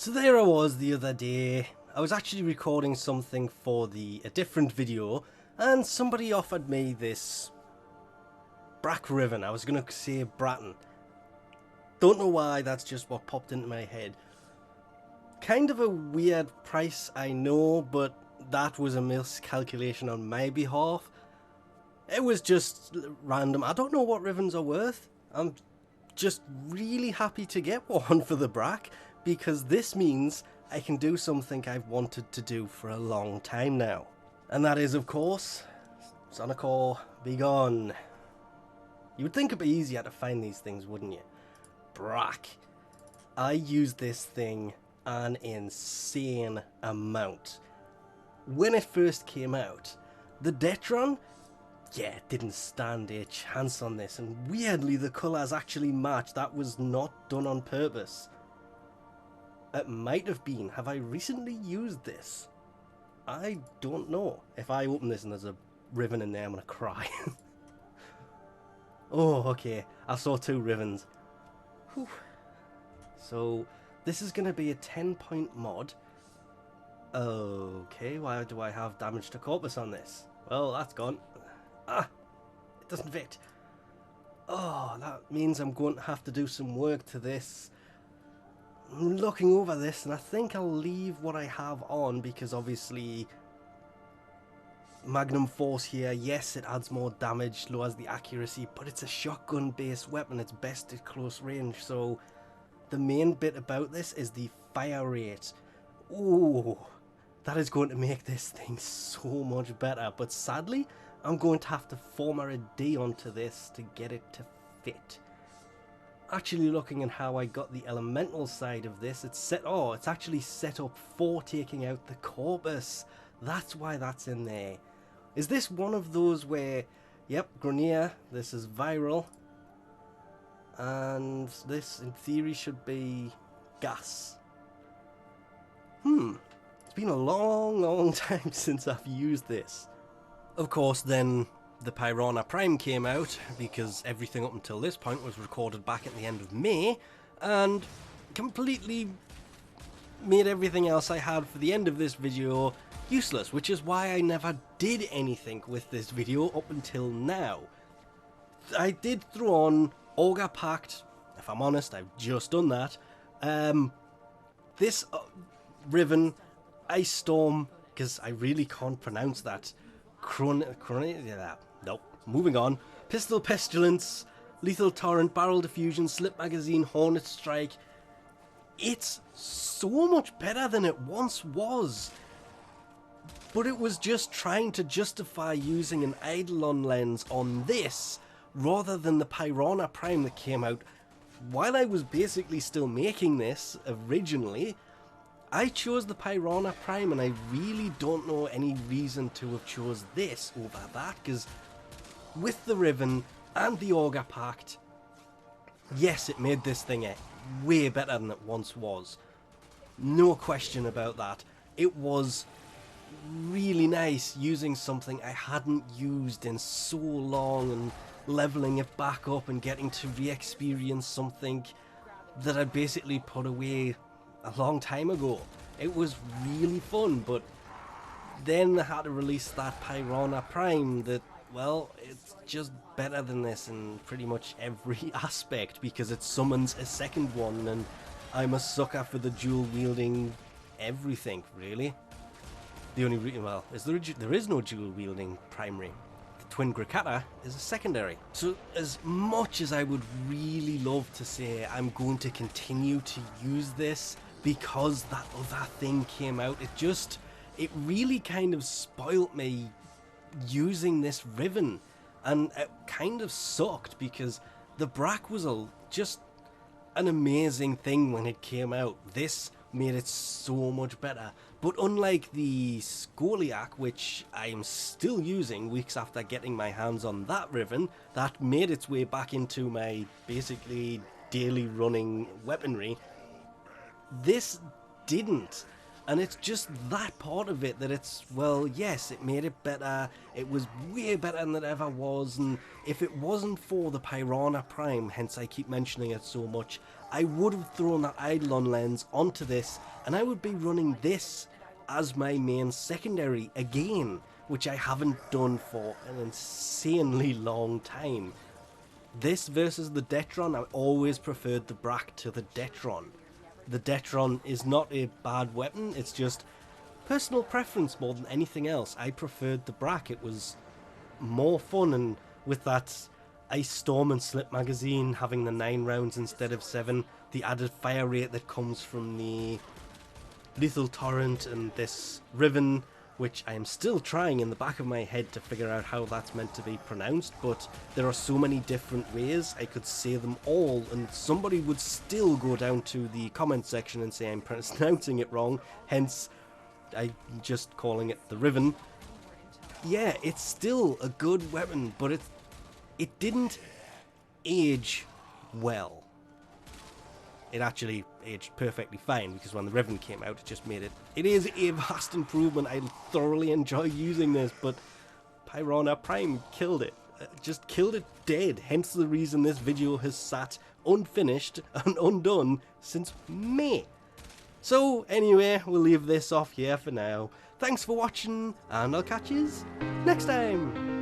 So there I was the other day. I was actually recording something for a different video, and somebody offered me this Brakk Riven. I was going to say Bratton. Don't know why, that's just what popped into my head. Kind of a weird price, I know, but that was a miscalculation on my behalf. It was just random. I don't know what Rivens are worth. I'm just really happy to get one for the Brakk, because this means I can do something I've wanted to do for a long time now. And that is, of course, Sonicor, be gone. You would think it'd be easier to find these things, wouldn't you? Brakk. I used this thing an insane amount. When it first came out, the Detron, yeah, it didn't stand a chance on this, and weirdly the colours actually match. That was not done on purpose. It might have been. Have I recently used this? I don't know. If I open this and there's a Riven in there, I'm gonna cry. Oh, okay. I saw two Rivens. Whew. So, this is gonna be a 10-point mod. Okay, why do I have damage to corpus on this? Well, that's gone. Ah! It doesn't fit. Oh, that means I'm going to have to do some work to this. I'm looking over this, and I think I'll leave what I have on, because obviously Magnum Force here, yes, it adds more damage, lowers the accuracy, but it's a shotgun based weapon. It's best at close range, so the main bit about this is the fire rate. Ooh, that is going to make this thing so much better, but sadly I'm going to have to former a D onto this to get it to fit. Actually, looking at how I got the elemental side of this, it's actually set up for taking out the corpus. That's why that's in there. Is this one of those where, yep, Grenier, this is viral, and this in theory should be gas? It's been a long time since I've used this. Of course, then the Piranha Prime came out, because everything up until this point was recorded back at the end of May, and completely made everything else I had for the end of this video useless, which is why I never did anything with this video up until now. I did throw on Auger Pact. If I'm honest, I've just done that. This Riven, Ice Storm, because I really can't pronounce that. Nope. Moving on. Pistol Pestilence, Lethal Torrent, Barrel Diffusion, Slip Magazine, Hornet Strike. It's so much better than it once was. But it was just trying to justify using an Eidolon lens on this rather than the Piranha Prime that came out while I was basically still making this originally. I chose the Piranha Prime, and I really don't know any reason to have chose this over that, because with the Riven and the Auger Pact, yes, it made this thing way better than it once was. No question about that. It was really nice using something I hadn't used in so long and leveling it back up and getting to re-experience something that I'd basically put away a long time ago. It was really fun, but then they had to release that Piranha Prime that, well, it's just better than this in pretty much every aspect, because it summons a second one, and I'm a sucker for the dual wielding everything, really. The only reason, well, is there is no dual wielding primary. The Twin Grakata is a secondary. So as much as I would really love to say I'm going to continue to use this because that other thing came out, it really kind of spoilt me using this Riven, and it kind of sucked, because the Brakk was just an amazing thing when it came out. This made it so much better. But unlike the Scoliac, which I'm still using weeks after getting my hands on that Riven, that made its way back into my basically daily running weaponry, this didn't. And it's just that part of it that it's, well, yes, it made it better. It was way better than it ever was. And if it wasn't for the Piranha Prime, hence I keep mentioning it so much, I would have thrown that Eidolon lens onto this, and I would be running this as my main secondary again, which I haven't done for an insanely long time. This versus the Detron, I always preferred the Brakk to the Detron. The Detron is not a bad weapon, it's just personal preference more than anything else. I preferred the Brakk, it was more fun, and with that Ice Storm and Slip magazine having the 9 rounds instead of 7, the added fire rate that comes from the Lethal Torrent and this Riven, which I am still trying in the back of my head to figure out how that's meant to be pronounced, but there are so many different ways. I could say them all and somebody would still go down to the comment section and say I'm pronouncing it wrong, hence I'm just calling it the Riven. Yeah, it's still a good weapon, but it didn't age well. It actually aged perfectly fine, because when the Riven came out, it just made it... It is a vast improvement. I thoroughly enjoy using this, but Piranha Prime killed it. Just killed it dead. Hence the reason this video has sat unfinished and undone since May. So, anyway, we'll leave this off here for now. Thanks for watching, and I'll catch yous next time.